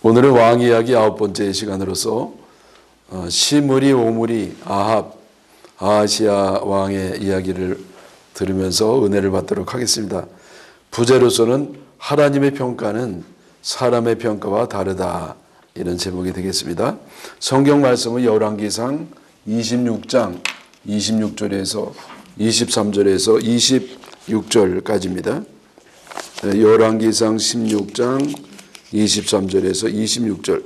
오늘은 왕 이야기 9번째 시간으로서 시므리, 오므리, 아합, 아하시야 왕의 이야기를 들으면서 은혜를 받도록 하겠습니다. 부제로서는 하나님의 평가는 사람의 평가와 다르다, 이런 제목이 되겠습니다. 성경 말씀은 열왕기상 26장 26절에서 23절에서 26절까지입니다. 열왕기상 16장 23절에서 26절.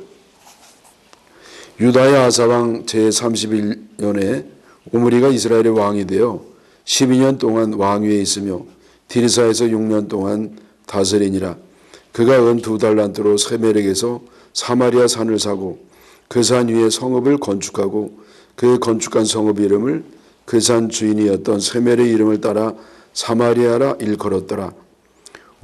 유다의 아사왕 제31년에 오므리가 이스라엘의 왕이 되어 12년 동안 왕위에 있으며 디르사에서 6년 동안 다스리니라. 그가 은 2달란트로 세멜에게서 사마리아 산을 사고 그 산 위에 성읍을 건축하고 그 건축한 성읍 이름을 그 산 주인이었던 세멜의 이름을 따라 사마리아라 일컬었더라.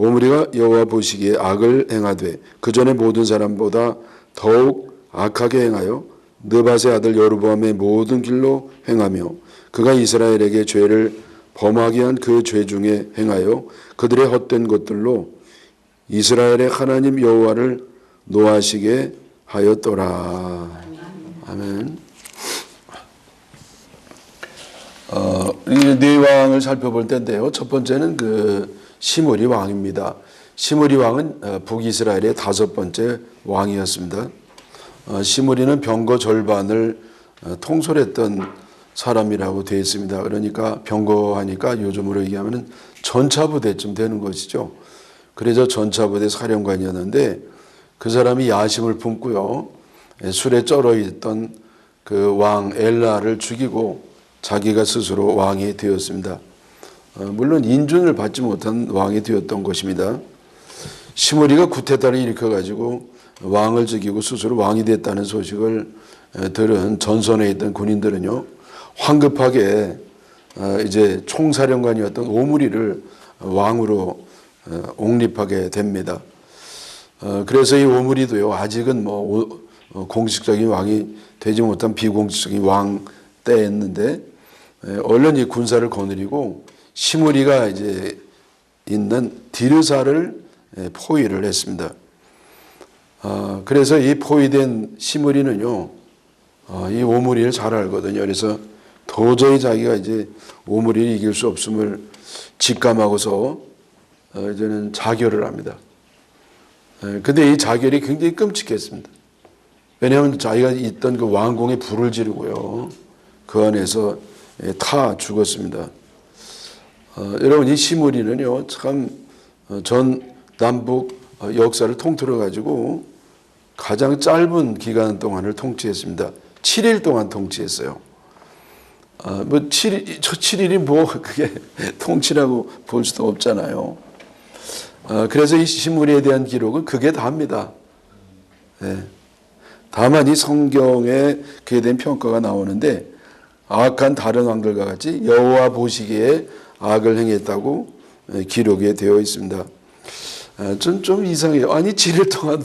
오므리가 여호와 보시기에 악을 행하되 그 전에 모든 사람보다 더욱 악하게 행하여 느밧의 아들 여로보암의 모든 길로 행하며 그가 이스라엘에게 죄를 범하게 한 그 죄 중에 행하여 그들의 헛된 것들로 이스라엘의 하나님 여호와를 노하시게 하였더라. 아멘. 네 왕을 살펴볼 텐데요. 첫 번째는 시므리 왕입니다. 시므리 왕은 북이스라엘의 5번째 왕이었습니다. 시므리는 병거 절반을 통솔했던 사람이라고 되어 있습니다. 그러니까 병거하니까 요즘으로 얘기하면 전차부대쯤 되는 것이죠. 그래서 전차부대 사령관이었는데 그 사람이 야심을 품고요, 술에 쩔어 있던 그 왕 엘라를 죽이고 자기가 스스로 왕이 되었습니다. 물론 인준을 받지 못한 왕이 되었던 것입니다. 시므리가 구테타를 일으켜가지고 왕을 죽이고 스스로 왕이 됐다는 소식을 들은 전선에 있던 군인들은요, 황급하게 이제 총사령관이었던 오므리를 왕으로 옹립하게 됩니다. 그래서 이 오므리도요, 아직은 공식적인 왕이 되지 못한 비공식적인 왕 때였는데 얼른 이 군사를 거느리고 시므리가 이제 있는 디르사를 포위를 했습니다. 그래서 이 포위된 시므리는요, 이 오므리를 잘 알거든요. 그래서 도저히 자기가 이제 오므리를 이길 수 없음을 직감하고서 이제는 자결을 합니다. 근데 이 자결이 굉장히 끔찍했습니다. 왜냐하면 자기가 있던 그 왕궁에 불을 지르고요, 그 안에서 타 죽었습니다. 여러분, 이 시므리는요, 참 전 남북 역사를 통틀어 가지고 가장 짧은 기간 동안을 통치했습니다. 7일 동안 통치했어요. 저 7일이 그게 통치라고 볼 수도 없잖아요. 그래서 이 시므리에 대한 기록은 그게 다입니다. 다만 이 성경에 그에 대한 평가가 나오는데 악한 다른 왕들과 같이 여호와 보시기에 악을 행했다고 기록이 되어 있습니다. 전 좀 이상해요. 아니 7일 동안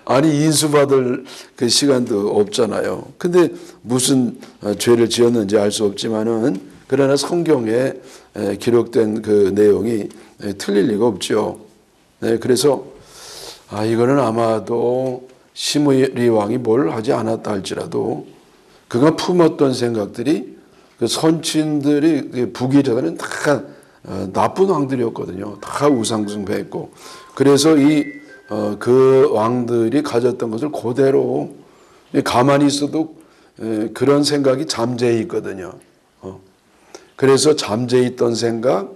아니 인수받을 그 시간도 없잖아요. 근데 무슨 죄를 지었는지 알 수 없지만은 그러나 성경에 기록된 그 내용이 틀릴 리가 없죠. 그래서 이거는 아마도 시므리 왕이 뭘 하지 않았다 할지라도 그가 품었던 생각들이 그 선친들이 북이라는 다 나쁜 왕들이었거든요. 다 우상숭배했고, 그래서 그 왕들이 가졌던 것을 그대로 가만히 있어도 그런 생각이 잠재해 있거든요. 그래서 잠재해 있던 생각,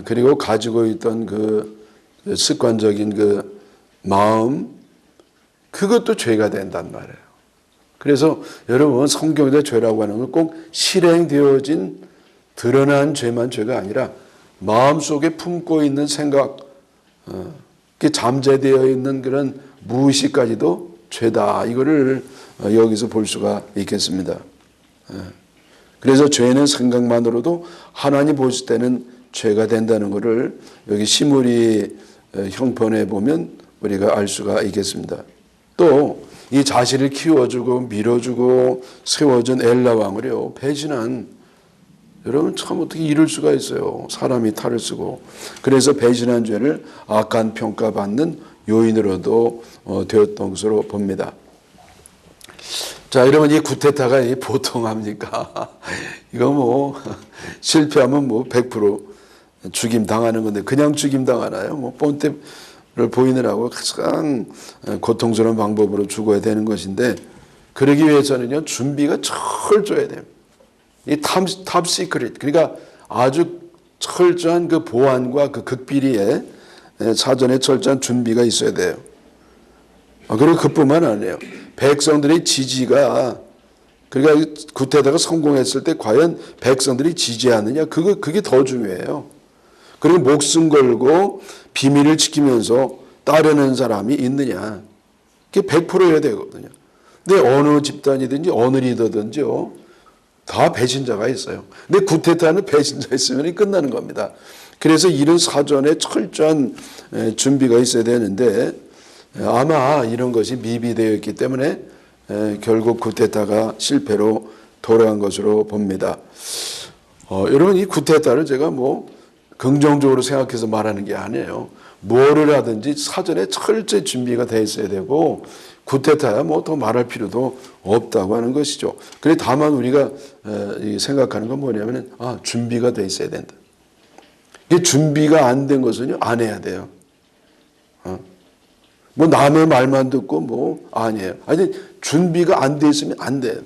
그리고 가지고 있던 그 습관적인 그 마음, 그것도 죄가 된단 말이에요. 그래서 여러분, 성경에서 죄라고 하는 건 꼭 실행되어진 드러난 죄만 죄가 아니라 마음속에 품고 있는 생각, 잠재되어 있는 그런 무의식까지도 죄다, 이거를 여기서 볼 수가 있겠습니다. 그래서 죄는 생각만으로도 하나님 보실 때는 죄가 된다는 것을 여기 시므리 형편에 보면 우리가 알 수가 있겠습니다. 또 이 자신을 키워주고 밀어주고 세워준 엘라 왕을요, 배신한, 여러분 참 어떻게 이럴 수가 있어요. 사람이 탈을 쓰고. 그래서 배신한 죄를 악한 평가받는 요인으로도 되었던 것으로 봅니다. 자, 여러분 이 쿠데타가 보통 합니까? 이거 뭐 실패하면 뭐 100% 죽임 당하는 건데 그냥 죽임 당하나요? 뭐 본때를 보이느라고 가장 고통스러운 방법으로 죽어야 되는 것인데 그러기 위해서는요 준비가 철저해야 돼요. 이 탑 시크릿 그러니까 아주 철저한 그 보안과 그 극비리에 사전에 철저한 준비가 있어야 돼요. 그리고 그뿐만 아니에요. 백성들의 지지가 그러니까 쿠데타가 성공했을 때 과연 백성들이 지지하느냐 그게 더 중요해요. 그리고 목숨 걸고 비밀을 지키면서 따르는 사람이 있느냐 그게 100%여야 되거든요. 근데 어느 집단이든지 어느 리더든지요 다 배신자가 있어요. 근데 쿠데타는 배신자 있으면 끝나는 겁니다. 그래서 이런 사전에 철저한 준비가 있어야 되는데 아마 이런 것이 미비되어 있기 때문에 결국 쿠데타가 실패로 돌아간 것으로 봅니다. 여러분 이 쿠데타를 제가 뭐 긍정적으로 생각해서 말하는 게 아니에요. 뭐를 하든지 사전에 철저히 준비가 되어 있어야 되고 쿠데타야 뭐 더 말할 필요도 없다고 하는 것이죠. 그래 다만 우리가 생각하는 건 뭐냐면은 준비가 되어 있어야 된다. 이게 준비가 안 된 것은요 안 해야 돼요. 뭐 남의 말만 듣고 뭐 아니에요. 아니 준비가 안 돼 있으면 안 돼요.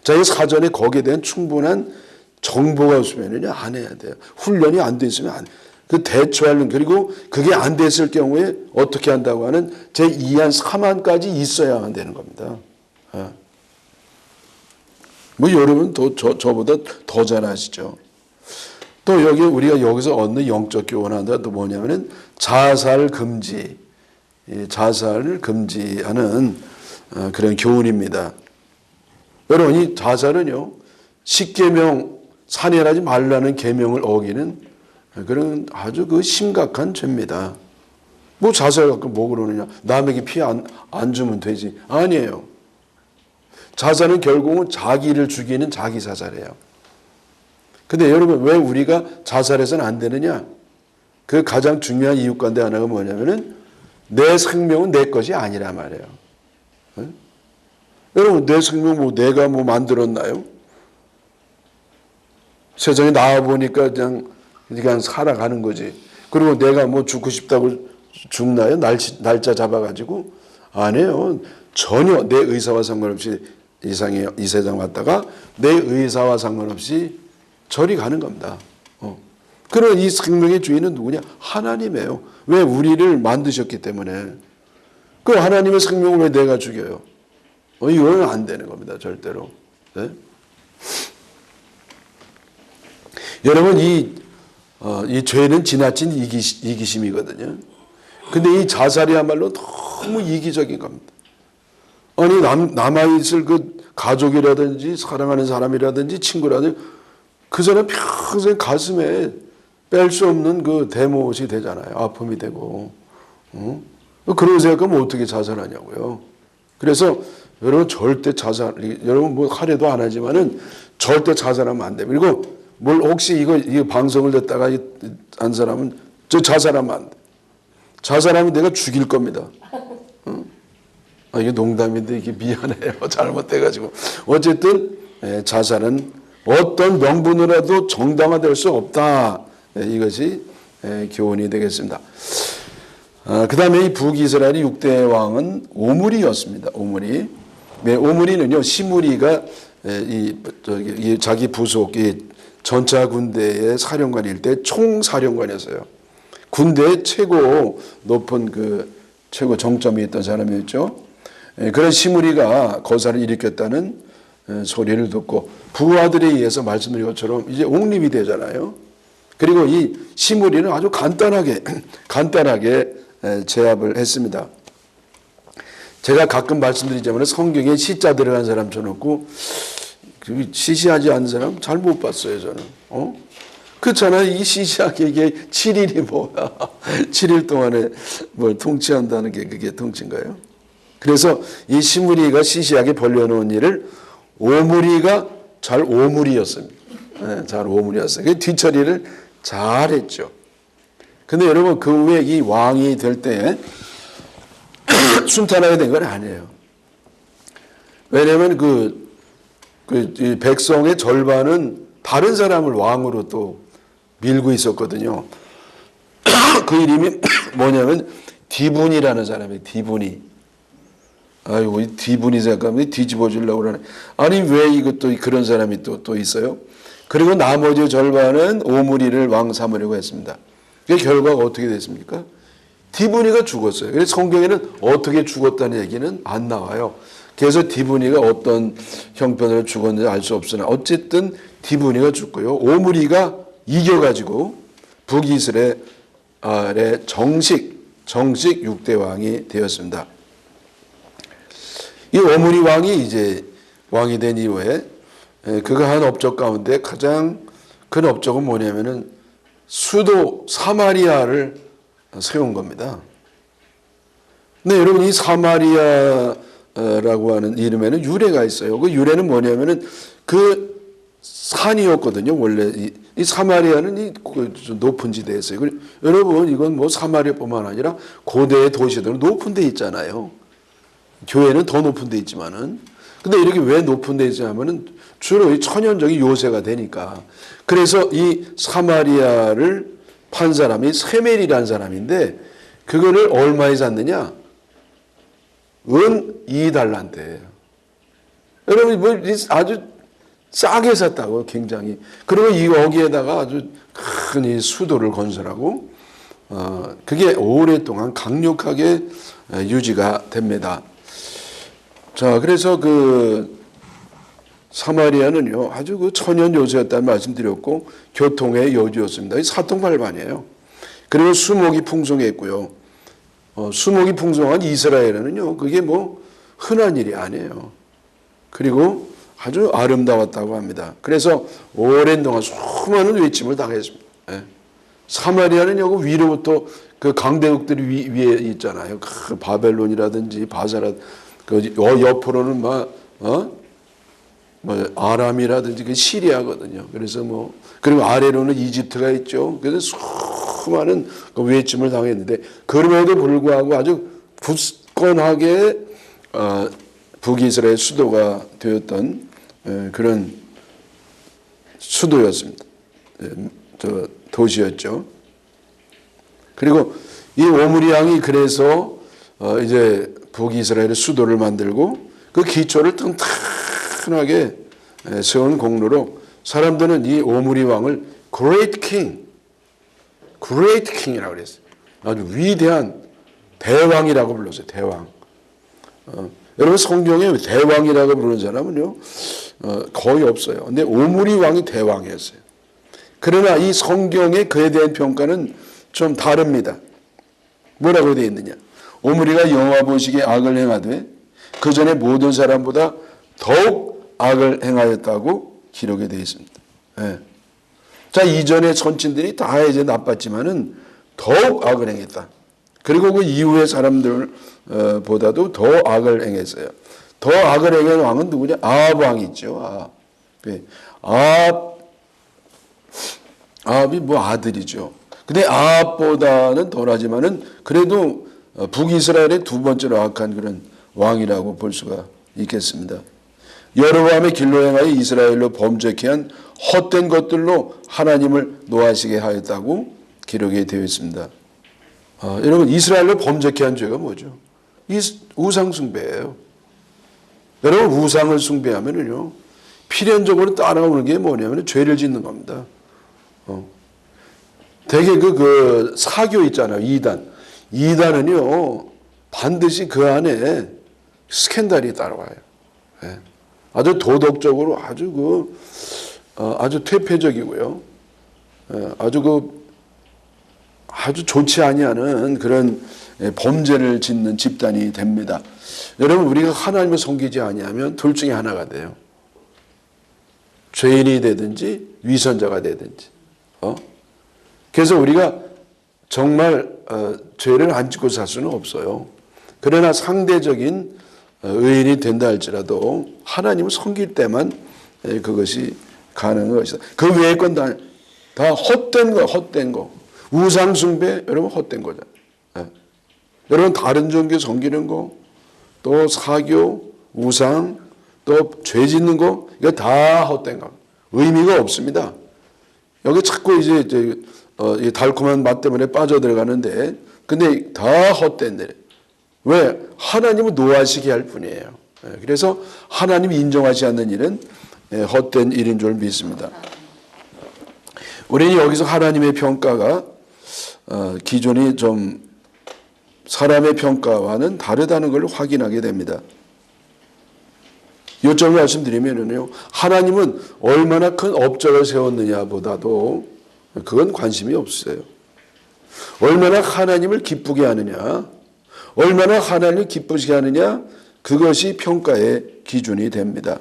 자기 사전에 거기에 대한 충분한 정보가 없으면요 안 해야 돼요. 훈련이 안 돼 있으면 안. 그 대처하는 그리고 그게 안 됐을 경우에 어떻게 한다고 하는 제2한 3한까지 있어야만 되는 겁니다. 뭐 여러분 저보다 더 잘 아시죠. 또 여기 우리가 여기서 얻는 영적 교훈한다 또 뭐냐면은 자살 금지. 자살을 금지하는 그런 교훈입니다. 여러분 이 자살은요 10계명 살인하지 말라는 계명을 어기는 그런 아주 그 심각한 죄입니다. 뭐 자살 갖고 뭐 그러느냐 남에게 피해 안 주면 되지 아니에요. 자살은 결국은 자기를 죽이는 자기 자살이에요. 근데 여러분 왜 우리가 자살해서는 안 되느냐 그 가장 중요한 이유 가운데 하나가 뭐냐면은 내 생명은 내 것이 아니란 말이에요. 네? 여러분 내 생명 뭐 내가 뭐 만들었나요? 세상에 나와 보니까 그냥 살아가는 거지. 그리고 내가 뭐 죽고 싶다고 죽나요? 날짜 잡아가지고 아니에요. 전혀 내 의사와 상관없이 이 세상 왔다가 내 의사와 상관없이 저리 가는 겁니다. 그런 이 생명의 주인은 누구냐? 하나님이에요. 왜 우리를 만드셨기 때문에. 그 하나님의 생명을 왜 내가 죽여요? 이거는 안 되는 겁니다. 절대로. 네? 여러분 이 죄는 지나친 이기심이거든요. 근데 이 자살이야말로 너무 이기적인 겁니다. 아니 남아있을 그 가족이라든지 사랑하는 사람이라든지 친구라든지 그 사람 평생 가슴에 뺄 수 없는 그 대못이 되잖아요. 아픔이 되고. 그런 생각하면 어떻게 자살하냐고요. 그래서 여러분 절대 여러분 뭐 하려도 안 하지만은 절대 자살하면 안 돼요. 그리고 뭘 혹시 이거 방송을 듣다가 한 사람은 저 자살하면 안 돼. 자살하면 내가 죽일 겁니다. 이게 농담인데 이게 미안해요. 잘못돼가지고. 어쨌든 자살은 어떤 명분으로라도 정당화될 수 없다. 이것이 교훈이 되겠습니다. 그 다음에 이 북이스라엘의 6대 왕은 오므리였습니다. 오므리. 오므리는요, 시므리가 자기 부속, 전차 군대의 사령관일 때 총사령관이었어요. 군대의 최고 높은 최고 정점이 있던 사람이었죠. 그런 시므리가 거사를 일으켰다는 소리를 듣고 부하들에 의해서 말씀드린 것처럼 이제 옹립이 되잖아요. 그리고 이 시므리는 아주 간단하게 제압을 했습니다. 제가 가끔 말씀드리자면 성경에 시자 들어간 사람 쳐놓고 시시하지 않은 사람 잘 못 봤어요 저는. 그렇잖아요. 이 시시하게 이게 7일이 뭐야. 7일 동안에 뭘 통치한다는 게 그게 통치인가요? 그래서 이 시므리가 시시하게 벌려놓은 일을 오므리가 잘 오므리였습니다. 잘 오므리였어요. 그 뒤처리를 잘했죠. 근데 여러분 그 후에 이 왕이 될 때 순탄하게 된 건 아니에요. 왜냐하면 이 백성의 절반은 다른 사람을 왕으로 또 밀고 있었거든요. 그 이름이 뭐냐면 디분이라는 사람이에요. 디분이. 아이고, 이 디분이 잠깐만 뒤집어 주려고 그러네. 아니, 왜 이것도 그런 사람이 또 있어요? 그리고 나머지 절반은 오므리를 왕 삼으려고 했습니다. 그 결과가 어떻게 됐습니까? 디브니가 죽었어요. 그래서 성경에는 어떻게 죽었다는 얘기는 안 나와요. 그래서 디브니가 어떤 형편으로 죽었는지 알 수 없으나 어쨌든 디브니가 죽고요. 오므리가 이겨가지고 북이스라엘의 정식 6대 왕이 되었습니다. 이 오므리 왕이 이제 왕이 된 이후에 그가 한 업적 가운데 가장 큰 업적은 뭐냐면은 수도 사마리아를 세운 겁니다. 근데 여러분, 이 사마리아라고 하는 이름에는 유래가 있어요. 그 유래는 뭐냐면은 그 산이었거든요. 원래 이 사마리아는 좀 높은 지대에 있어요. 여러분, 이건 뭐 사마리아뿐만 아니라 고대의 도시들은 높은 데 있잖아요. 교회는 더 높은 데 있지만은. 근데 이렇게 왜 높은 데 있냐면은 주로 이 천연적인 요새가 되니까. 그래서 이 사마리아를 판 사람이 세멜이라는 사람인데 그거를 얼마에 샀느냐? 은 2달란트예요. 여러분, 뭐 아주 싸게 샀다고, 굉장히. 그리고 여기에다가 아주 큰 이 수도를 건설하고 그게 오랫동안 강력하게 유지가 됩니다. 자, 그래서 사마리아는요, 아주 천연 요새였다는 말씀드렸고, 교통의 여주였습니다. 사통팔반이에요. 그리고 수목이 풍성했고요. 수목이 풍성한 이스라엘에는요, 그게 뭐 흔한 일이 아니에요. 그리고 아주 아름다웠다고 합니다. 그래서 오랜 동안 수많은 외침을 당했습니다. 예. 사마리아는 여기 위로부터 그 강대국들이 위에 있잖아요. 그 바벨론이라든지 바사라, 옆으로는 아람이라든지 그 시리아거든요. 그래서 그리고 아래로는 이집트가 있죠. 그래서 수많은 그 외침을 당했는데, 그럼에도 불구하고 아주 굳건하게 북이스라엘 수도가 되었던 그런 수도였습니다. 도시였죠. 그리고 이 오므리 왕이 그래서 이제 북이스라엘의 수도를 만들고 그 기초를 튼튼하게 세운 공로로 사람들은 이 오므리 왕을 Great King이라고 그랬어요. 아주 위대한 대왕이라고 불렀어요. 대왕. 여러분, 성경에 대왕이라고 부르는 사람은요, 거의 없어요. 근데 오므리 왕이 대왕이었어요. 그러나 이 성경에 그에 대한 평가는 좀 다릅니다. 뭐라고 되어 있느냐? 오므리가 여호와 보시기에 악을 행하되 그 전에 모든 사람보다 더욱 악을 행하였다고 기록이 되어 있습니다. 예. 자, 이전의 선친들이 다 이제 나빴지만은 더욱 악을 행했다. 그리고 그 이후의 사람들보다도 더 악을 행했어요. 더 악을 행한 왕은 누구냐? 아합 왕이 있죠. 아합이 뭐 아들이죠. 근데 아합보다는 덜하지만은 그래도 북이스라엘의 두 번째로 악한 그런 왕이라고 볼 수가 있겠습니다. 여로보암의 길로 행하여 이스라엘로 범죄케 한 헛된 것들로 하나님을 노하시게 하였다고 기록이 되어 있습니다. 여러분, 이스라엘로 범죄케 한 죄가 뭐죠? 우상 숭배예요. 여러분, 우상을 숭배하면은요, 필연적으로 따라오는 게 뭐냐면 죄를 짓는 겁니다. 되게 그 사교 있잖아요. 이단은요, 반드시 그 안에 스캔들이 따라와요. 예. 아주 도덕적으로 아주 퇴폐적이고요. 예. 아주 좋지 아니하는 그런 범죄를 짓는 집단이 됩니다. 여러분, 우리가 하나님을 섬기지 아니하면 둘 중에 하나가 돼요. 죄인이 되든지 위선자가 되든지. 그래서 우리가 정말 죄를 안 짓고 살 수는 없어요. 그러나 상대적인 의인이 된다 할지라도 하나님을 섬길 때만 그것이 가능한 것이다. 그 외의 건 다 헛된 거. 우상 숭배, 여러분, 헛된 거잖아요. 여러분 다른 종교 섬기는 거, 또 사교, 우상, 또 죄 짓는 거 이거 다 헛된 겁니다. 의미가 없습니다. 여기 자꾸 이제 이 달콤한 맛 때문에 빠져들어가는데 근데 다 헛된 일. 왜? 하나님은 노하시게 할 뿐이에요. 그래서 하나님이 인정하지 않는 일은 헛된 일인 줄 믿습니다. 우리는 여기서 하나님의 평가가 기존이 좀 사람의 평가와는 다르다는 걸 확인하게 됩니다. 요점을 말씀드리면요, 하나님은 얼마나 큰 업적을 세웠느냐보다도 그건 관심이 없어요. 얼마나 하나님을 기쁘게 하느냐, 얼마나 하나님을 기쁘시게 하느냐, 그것이 평가의 기준이 됩니다.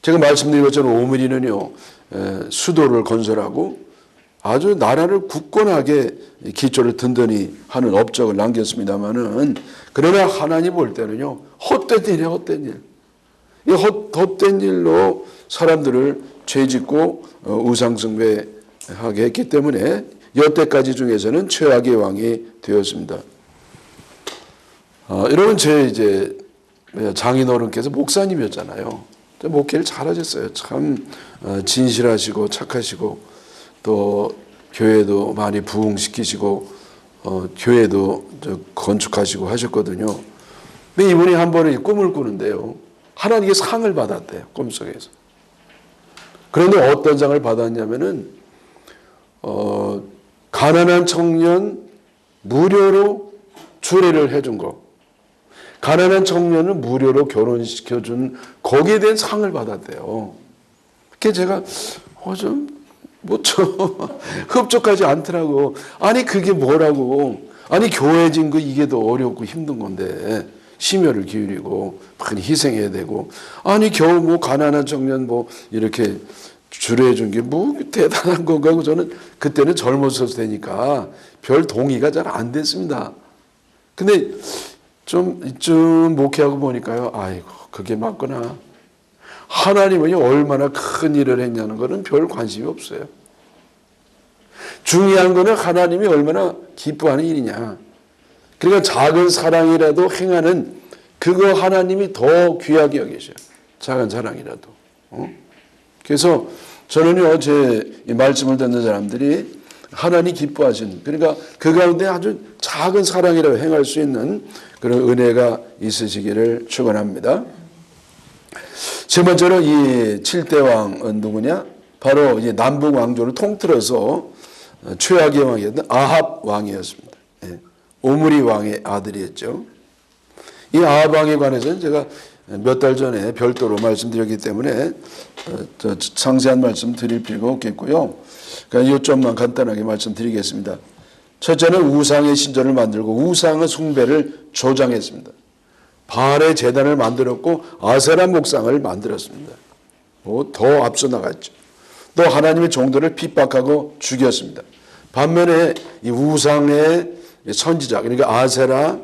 제가 말씀드린 것처럼 오므리는요, 수도를 건설하고 아주 나라를 굳건하게 기초를 든든히 하는 업적을 남겼습니다마는, 그러나 하나님 볼 때는요, 헛된 일이에요, 헛된 일. 이 헛된 일로 사람들을 죄짓고 우상숭배하게 했기 때문에 여태까지 중에서는 최악의 왕이 되었습니다. 여러분, 제 장인어른께서 목사님이었잖아요. 목회를 잘하셨어요. 참 진실하시고 착하시고 또 교회도 많이 부흥시키시고 교회도 건축하시고 하셨거든요. 근데 이분이 한 번은 꿈을 꾸는데요, 하나님께 상을 받았대요, 꿈속에서. 그런데 어떤 상을 받았냐면은 가난한 청년 무료로 주례를 해준 거, 가난한 청년을 무료로 결혼시켜준 거기에 대한 상을 받았대요. 그게 제가 흡족하지 않더라고. 아니 그게 뭐라고. 아니 교회 진 거 이게 더 어렵고 힘든 건데 심혈을 기울이고 많이 희생해야 되고, 아니 겨우 뭐 가난한 청년 뭐 이렇게 주례해 준 게 뭐 대단한 건가 하고 저는 그때는 젊었을 때니까 별 동의가 잘 안 됐습니다. 근데 좀 이쯤 목회하고 보니까요, 아이고 그게 맞구나. 하나님은 얼마나 큰 일을 했냐는 거는 별 관심이 없어요. 중요한 거는 하나님이 얼마나 기뻐하는 일이냐. 그러니까 작은 사랑이라도 행하는 그거 하나님이 더 귀하게 여기셔요. 작은 사랑이라도. 그래서 저는요, 제 말씀을 듣는 사람들이 하나님 기뻐하신, 그러니까 그 가운데 아주 작은 사랑이라도 행할 수 있는 그런 은혜가 있으시기를 축원합니다. 세 번째로 이 7대 왕은 누구냐? 바로 이제 남북 왕조를 통틀어서 최악의 왕이었던 아합 왕이었습니다. 오므리 왕의 아들이었죠. 이 아합 왕에 관해서는 제가 몇 달 전에 별도로 말씀드렸기 때문에 상세한 말씀 드릴 필요가 없겠고요. 그러니까 요점만 간단하게 말씀드리겠습니다. 첫째는 우상의 신전을 만들고 우상의 숭배를 조장했습니다. 바알의 제단을 만들었고 아세라 목상을 만들었습니다. 더 앞서 나갔죠. 또 하나님의 종들을 핍박하고 죽였습니다. 반면에 이 우상의 선지자, 그러니까 아세라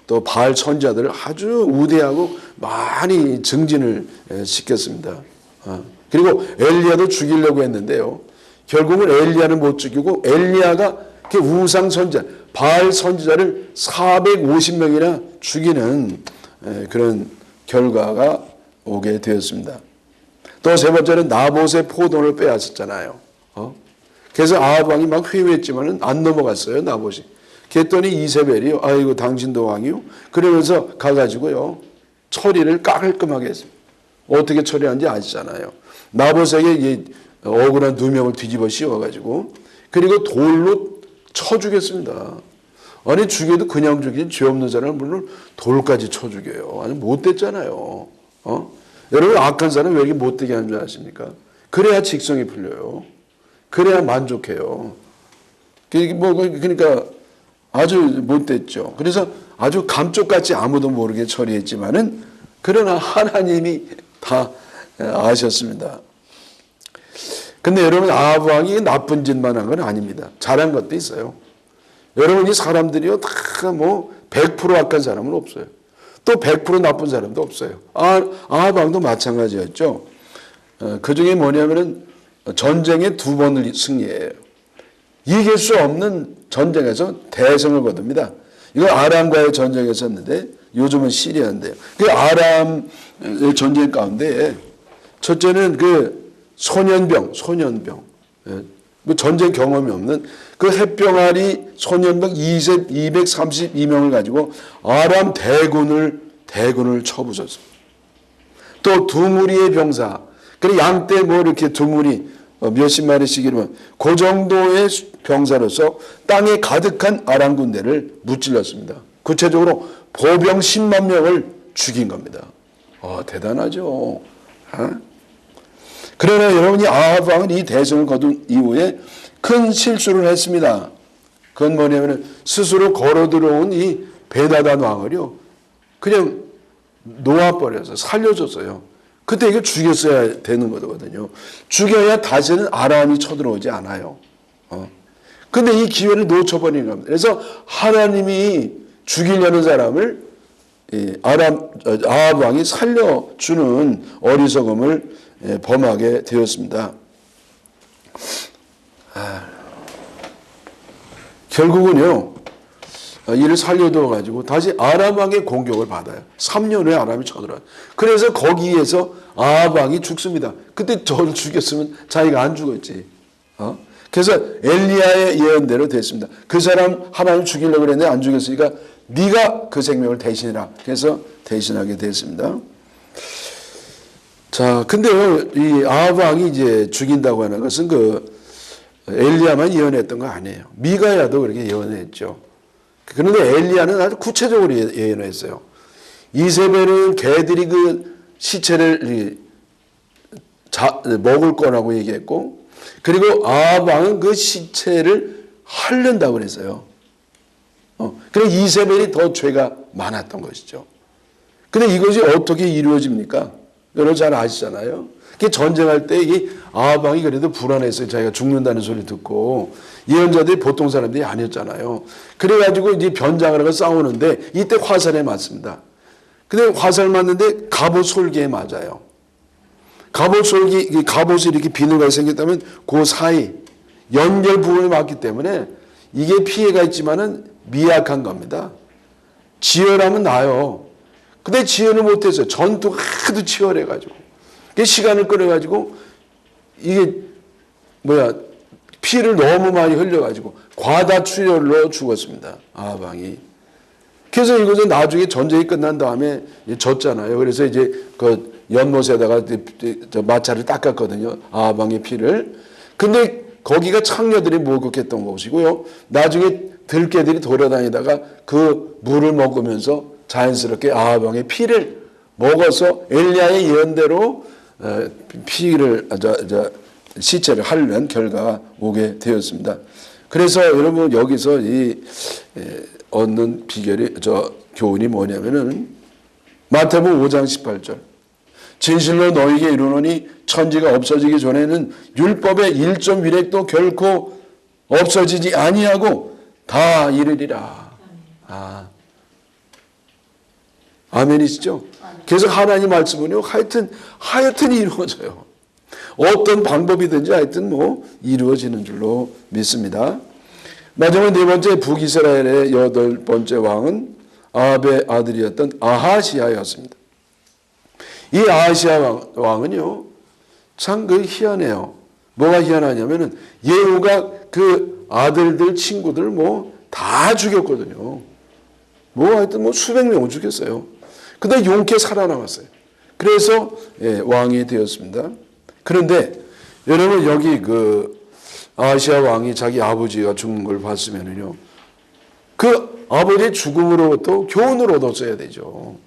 또 바알 선지자들을 아주 우대하고 많이 증진을 시켰습니다. 그리고 엘리야도 죽이려고 했는데요, 결국은 엘리야는 못 죽이고 엘리야가 그 우상 선지자, 바알 선지자를 450명이나 죽이는 그런 결과가 오게 되었습니다. 또 세 번째는 나봇의 포도를 빼앗았잖아요. 그래서 아합 왕이 막 회유했지만은 안 넘어갔어요, 나봇이. 그랬더니 이세벨이요, 아이고 당신도 왕이요? 그러면서 가가지고요, 처리를 깔끔하게 했습니다. 어떻게 처리하는지 아시잖아요. 나봇에게 억울한 2명을 뒤집어 씌워가지고, 그리고 돌로 쳐 죽였습니다. 아니 죽여도 그냥 죽이지, 죄 없는 사람을 물론 돌까지 쳐 죽여요. 아니 못됐잖아요. 여러분, 악한 사람 왜 이렇게 못되게 하는 줄 아십니까? 그래야 직성이 풀려요. 그래야 만족해요. 그러니까 아주 못됐죠. 그래서 아주 감쪽같이 아무도 모르게 처리했지만은, 그러나 하나님이 다 아셨습니다. 근데 여러분, 아합 왕이 나쁜 짓만 한 건 아닙니다. 잘한 것도 있어요. 여러분, 이 사람들이요, 다 뭐 100% 악한 사람은 없어요. 또 100% 나쁜 사람도 없어요. 아합 왕도 마찬가지였죠. 그 중에 뭐냐면은 전쟁에 2번을 승리해요. 이길 수 없는 전쟁에서 대성을 거둡니다. 이거 아람과의 전쟁이었었는데 요즘은 시리아인데요. 그 아람의 전쟁 가운데 첫째는 그 소년병. 예. 뭐 전쟁 경험이 없는 그 햇병아리 소년병 232명을 가지고 아람 대군을 쳐부셨습니다. 또 두 무리의 병사, 그래 양떼 뭐 이렇게 두 무리 몇십 마리씩 이르면 그 정도의 병사로서 땅에 가득한 아람 군대를 무찔렀습니다. 구체적으로 보병 10만 명을 죽인 겁니다. 대단하죠. 그러나 여러분이 아합 왕은 이 대선을 거둔 이후에 큰 실수를 했습니다. 그건 뭐냐면 스스로 걸어 들어온 이 베나단 왕을요 그냥 놓아버려서 살려줬어요. 그때 이거 죽였어야 되는 거거든요. 죽여야 다시는 아람이 쳐들어오지 않아요. 근데 이 기회를 놓쳐버린 겁니다. 그래서 하나님이 죽이려는 사람을 아합 왕이 살려주는 어리석음을 범하게 되었습니다. 결국은요 이를 살려둬 가지고 다시 아람 왕의 공격을 받아요. 3년 후에 아람이 쳐들어요. 그래서 거기에서 아합 왕이 죽습니다. 그때 저를 죽였으면 자기가 안 죽었지. 그래서 엘리야의 예언대로 됐습니다. 그 사람 하나님 죽이려고 그랬는데 안 죽였으니까 네가 그 생명을 대신해라. 그래서 대신하게 됐습니다. 자, 근데요, 이 아합 왕이 이제 죽인다고 하는 것은 그 엘리야만 예언했던 거 아니에요. 미가야도 그렇게 예언했죠. 그런데 엘리야는 아주 구체적으로 예언했어요. 이세벨은 개들이 그 시체를 먹을 거라고 얘기했고, 그리고 아합 왕은 그 시체를 핥는다고 그랬어요. 그래서 이세벨이 더 죄가 많았던 것이죠. 근데 이것이 어떻게 이루어집니까? 여러분 잘 아시잖아요. 전쟁할 때 이 아합 왕이 그래도 불안했어요. 자기가 죽는다는 소리 듣고 예언자들이 보통 사람들이 아니었잖아요. 그래가지고 이제 변장을 하고 싸우는데 이때 화살에 맞습니다. 근데 화살 맞는데 갑옷 솔기에 맞아요. 갑옷이 이렇게 비늘가 생겼다면 그 사이 연결 부분이 맞기 때문에 이게 피해가 있지만은 미약한 겁니다. 지혈하면 나요. 근데 지혈을 못했어요. 전투가 하도 치열해가지고. 시간을 끌어가지고 이게 피를 너무 많이 흘려가지고 과다출혈로 죽었습니다. 아합 왕이. 그래서 이것은 나중에 전쟁이 끝난 다음에 졌잖아요. 그래서 이제 그 연못에다가 마차를 닦았거든요. 아합 왕의 피를. 근데 거기가 창녀들이 목욕했던 곳이고요. 나중에 들개들이 돌아다니다가 그 물을 먹으면서 자연스럽게 아합 왕의 피를 먹어서 엘리야의 예언대로 시체를 핥는 결과가 오게 되었습니다. 그래서 여러분 여기서 얻는 교훈이 뭐냐면은 마태복음 5장 18절 진실로 너희에게 이르노니 천지가 없어지기 전에는 율법의 1.1획도 결코 없어지지 아니하고 다 이르리라. 아멘이시죠? 그래서 하나님 말씀은요 하여튼 이루어져요. 어떤 방법이든지 하여튼 이루어지는 줄로 믿습니다. 마지막 네 번째 북이스라엘의 8번째 왕은 아합의 아들이었던 아하시야였습니다. 이 아하시야 왕은요 참 희한해요. 뭐가 희한하냐면은 예후가 그 아들들 친구들 다 죽였거든요. 하여튼 수백 명을 죽였어요. 근데 용케 살아남았어요. 그래서 왕이 되었습니다. 그런데 여러분 여기 그 아하시야 왕이 자기 아버지가 죽는 걸 봤으면은요 그 아버지의 죽음으로부터 교훈을 얻었어야 되죠.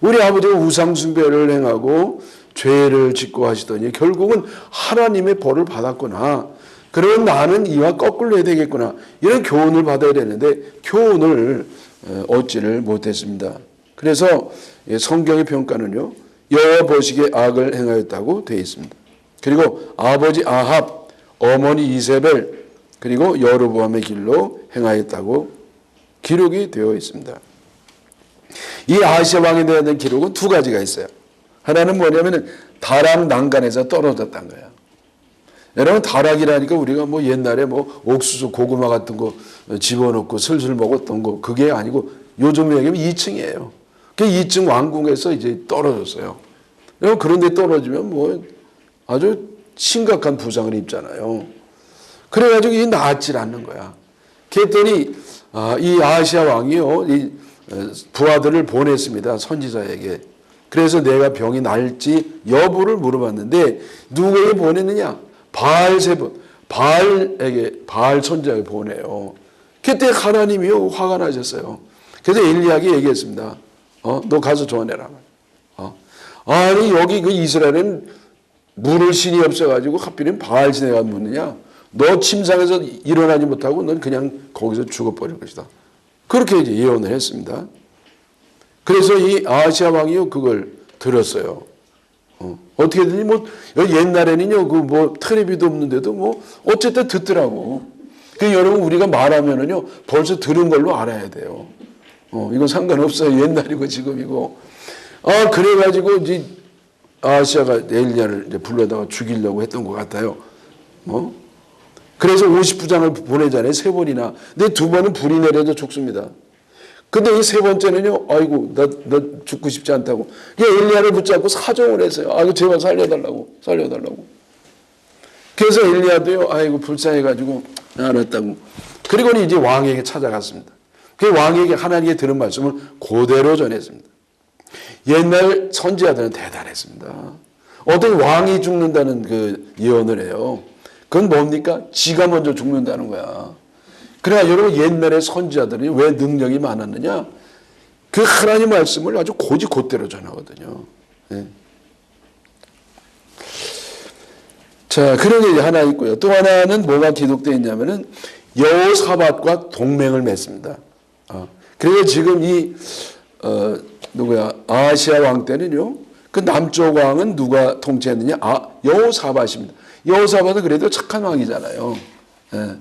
우리 아버지가 우상 숭배를 행하고 죄를 짓고 하시더니 결국은 하나님의 벌을 받았구나. 그러면 나는 이와 거꾸로 해야 되겠구나. 이런 교훈을 받아야 되는데 교훈을 얻지를 못했습니다. 그래서 성경의 평가는요. 여호와 보시기에 악을 행하였다고 되어 있습니다. 그리고 아버지 아합, 어머니 이세벨, 그리고 여로보암의 길로 행하였다고 기록이 되어 있습니다. 이 아하시야 왕에 대한 기록은 두 가지가 있어요. 하나는 뭐냐면 다락 난간에서 떨어졌다는 거예요. 여러분 다락이라니까 우리가 뭐 옛날에 뭐 옥수수 고구마 같은 거 집어넣고 슬슬 먹었던 거 그게 아니고 요즘 얘기하면 2층이에요. 그 2층 왕궁에서 이제 떨어졌어요. 그런데 떨어지면 뭐 아주 심각한 부상을 입잖아요. 그래가지고 이 낫질 않는 거야. 그랬더니 이 아시아 왕이요 이 부하들을 보냈습니다. 선지자에게. 그래서 내가 병이 날지 여부를 물어봤는데 누구에게 보냈느냐? 바알 선지자에게 보내요. 그때 하나님이요 화가 나셨어요. 그래서 엘리야에게 얘기했습니다. 너 가서 전해라. 아니 여기 그 이스라엘은 물을 신이 없어가지고 하필이면 바알 신에가 묻느냐? 너 침상에서 일어나지 못하고 넌 그냥 거기서 죽어버릴 것이다. 그렇게 이제 예언을 했습니다. 그래서 이 아시아 왕이요 그걸 들었어요. 어떻게든지 뭐 옛날에는요 그 뭐 텔레비도 없는데도 뭐 어쨌든 듣더라고. 그 여러분 우리가 말하면은요 벌써 들은 걸로 알아야 돼요. 이건 상관없어요. 옛날이고 지금이고. 그래가지고 이제 아시아가 엘리야를 이제 불러다가 죽이려고 했던 것 같아요. 그래서 50부장을 보내잖아요. 3번이나. 근데 2번은 불이 내려서 죽습니다. 근데 이 3번째는요, 아이고, 나 죽고 싶지 않다고. 엘리야를 붙잡고 사정을 했어요. 아이고, 제발 살려달라고. 그래서 엘리야도요, 아이고, 불쌍해가지고, 알았다고. 그리고는 이제 왕에게 찾아갔습니다. 그 왕에게 하나님께 들은 말씀을 그대로 전했습니다. 옛날 선지자들은 대단했습니다. 어떤 왕이 죽는다는 그 예언을 해요. 그건 뭡니까? 지가 먼저 죽는다는 거야. 그러나 여러분 옛날에 선지자들이 왜 능력이 많았느냐? 그 하나님 말씀을 아주 곧대로 전하거든요. 네. 자, 그런 게 하나 있고요. 또 하나는 뭐가 기록되어 있냐면은 여호사밧과 동맹을 맺습니다. 그래서 지금 이 아시아 왕 때는요. 그 남쪽 왕은 누가 통치했느냐? 여호사밧입니다. 여호사밧은 그래도 착한 왕이잖아요. 네.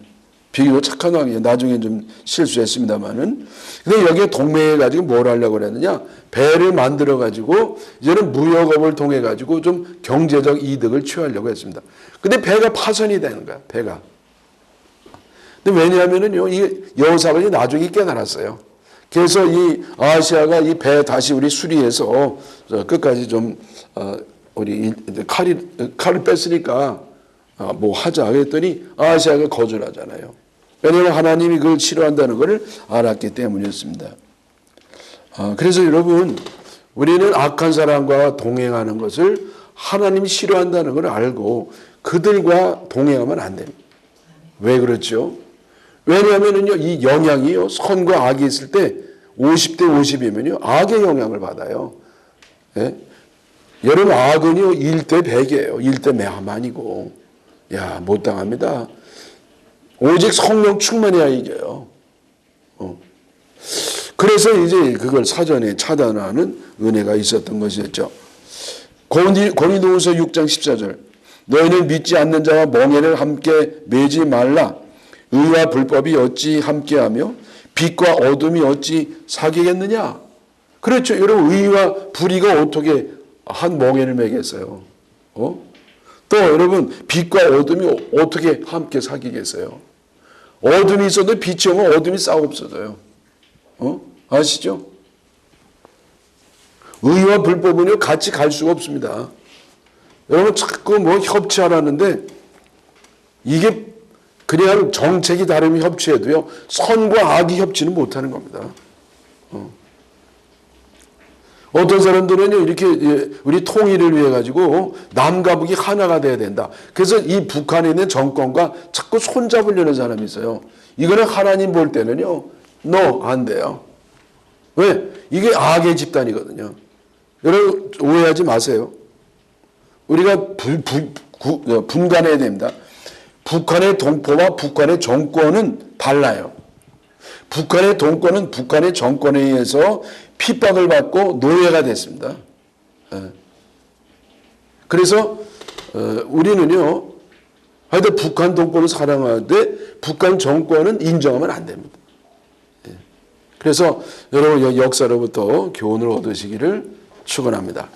비교적 착한 왕이에요. 나중에 좀 실수했습니다만은. 근데 여기에 동맹해가지고 뭘 하려고 그랬느냐? 배를 만들어가지고 이제는 무역업을 통해가지고 좀 경제적 이득을 취하려고 했습니다. 근데 배가 파손이 되는 거야, 배가. 근데 왜냐하면은요, 이 여호사밧이 나중에 깨달았어요. 그래서 이 아시아가 이 배 다시 우리 수리해서 끝까지 좀, 우리 칼을 뺐으니까 뭐 하자 그랬더니 아시아가 거절하잖아요. 왜냐하면 하나님이 그걸 싫어한다는 것을 알았기 때문이었습니다. 그래서 여러분 우리는 악한 사람과 동행하는 것을 하나님이 싫어한다는 걸 알고 그들과 동행하면 안 됩니다. 왜 그렇죠? 왜냐하면요 이 영향이요 선과 악이 있을 때 50대 50이면요 악의 영향을 받아요. 예? 여러분 악은요 1대 100이에요. 1대 몇만이고 야, 못 당합니다. 오직 성령 충만해야 이겨요. 그래서 이제 그걸 사전에 차단하는 은혜가 있었던 것이었죠. 고린도후서 6장 14절. 너희는 믿지 않는 자와 멍에를 함께 매지 말라. 의와 불법이 어찌 함께하며 빛과 어둠이 어찌 사귀겠느냐. 그렇죠. 여러분 의와 불의가 어떻게 한 멍에를 매겠어요. 또 여러분 빛과 어둠이 어떻게 함께 사귀겠어요? 어둠이 있어도 빛이 오면 어둠이 싹 없어져요. 아시죠? 의와 불법은요 같이 갈 수가 없습니다. 여러분 자꾸 뭐 협치하라는데 이게 그냥 정책이 다르면 협치해도요 선과 악이 협치는 못하는 겁니다. 어떤 사람들은 이렇게 우리 통일을 위해 가지고 남과 북이 하나가 돼야 된다. 그래서 이 북한에 있는 정권과 자꾸 손잡으려는 사람이 있어요. 이거는 하나님 볼 때는요, 안 돼요. 왜? 이게 악의 집단이거든요. 여러분 오해하지 마세요. 우리가 분간해야 됩니다. 북한의 동포와 북한의 정권은 달라요. 북한의 동권은 북한의 정권에 의해서 핍박을 받고 노예가 됐습니다. 그래서 우리는요, 하여튼 북한 동포를 사랑하되 북한 정권은 인정하면 안 됩니다. 그래서 여러분 역사로부터 교훈을 얻으시기를 축원합니다.